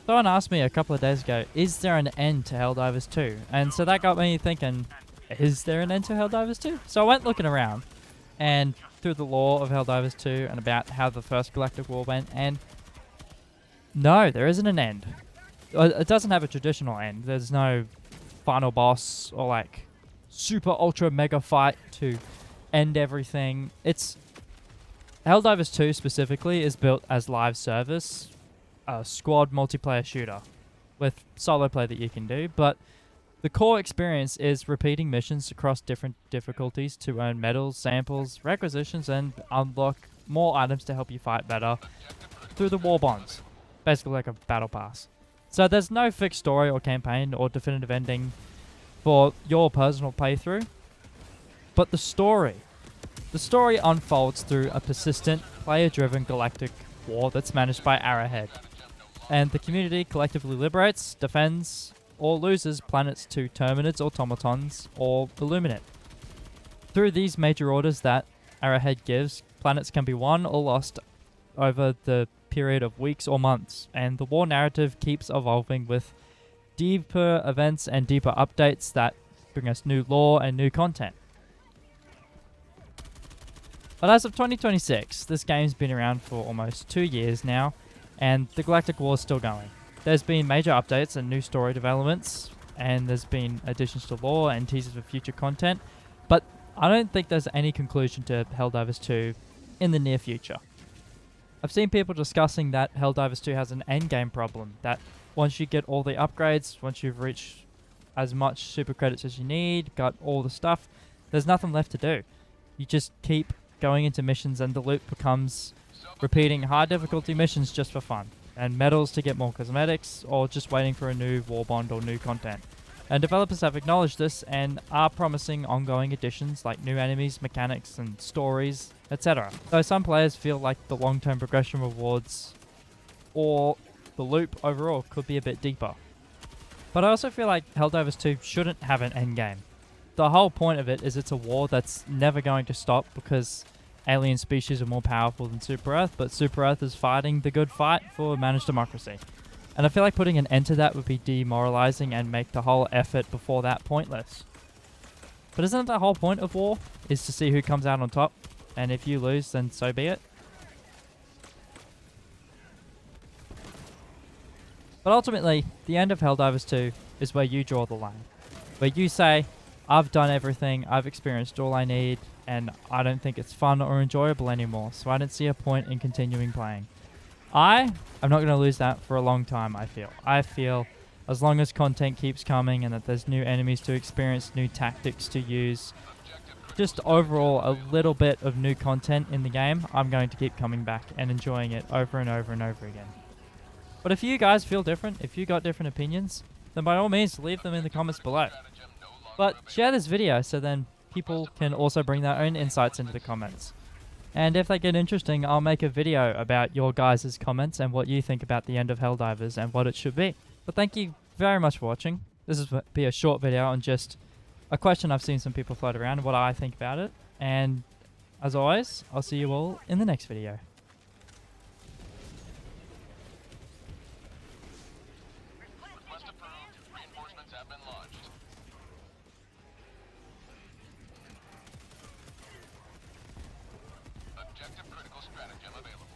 Someone asked me a couple of days ago, is there an end to Helldivers 2? And so that got me thinking, is there an end to Helldivers 2? So I went looking around and through the lore of Helldivers 2 and about how the first Galactic War went, and no, there isn't an end. It doesn't have a traditional end. There's no final boss or like super ultra mega fight to end everything. It's Helldivers 2 specifically is built as live service, a squad multiplayer shooter with solo play that you can do, but the core experience is repeating missions across different difficulties to earn medals, samples, requisitions, and unlock more items to help you fight better through the war bonds. Basically like a battle pass. So there's no fixed story or campaign or definitive ending for your personal playthrough, but the story unfolds through a persistent, player-driven galactic war that's managed by Arrowhead. And the community collectively liberates, defends, or loses planets to Terminids, automatons, or Illuminate. Through these major orders that Arrowhead gives, planets can be won or lost over the period of weeks or months, and the war narrative keeps evolving with deeper events and deeper updates that bring us new lore and new content. But as of 2026, this game's been around for almost 2 years now, and the Galactic War is still going. There's been major updates and new story developments, and there's been additions to lore and teasers for future content, but I don't think there's any conclusion to Helldivers 2 in the near future. I've seen people discussing that Helldivers 2 has an endgame problem, that once you get all the upgrades, once you've reached as much super credits as you need, got all the stuff, there's nothing left to do. You just keep going into missions and the loop becomes repeating high difficulty missions just for fun, and medals to get more cosmetics, or just waiting for a new war bond or new content. And developers have acknowledged this and are promising ongoing additions like new enemies, mechanics, and stories, etc. Though some players feel like the long-term progression rewards or the loop overall could be a bit deeper. But I also feel like Helldivers 2 shouldn't have an endgame. The whole point of it is it's a war that's never going to stop because alien species are more powerful than Super Earth, but Super Earth is fighting the good fight for managed democracy. And I feel like putting an end to that would be demoralizing and make the whole effort before that pointless. But isn't the whole point of war is to see who comes out on top? And if you lose, then so be it. But ultimately, the end of Helldivers 2 is where you draw the line. Where you say, I've done everything, I've experienced all I need, and I don't think it's fun or enjoyable anymore, so I don't see a point in continuing playing. I'm not going to lose that for a long time, I feel. I feel as long as content keeps coming and that there's new enemies to experience, new tactics to use, just overall a little bit of new content in the game, I'm going to keep coming back and enjoying it over and over and over again. But if you guys feel different, if you got different opinions, then by all means leave them in the comments below. But share this video so then people can also bring their own insights into the comments. And if they get interesting, I'll make a video about your guys' comments and what you think about the end of Helldivers and what it should be. But thank you very much for watching. This will be a short video on just a question I've seen some people float around, what I think about it. And as always, I'll see you all in the next video. Request approved. Reinforcements have been launched. Objective critical stratagem available.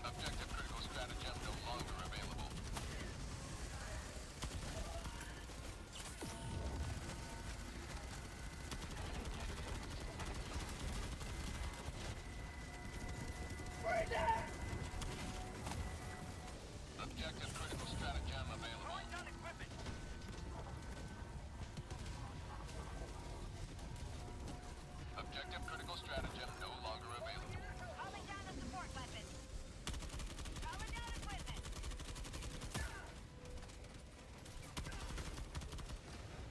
Objective critical stratagem no longer available. We're down!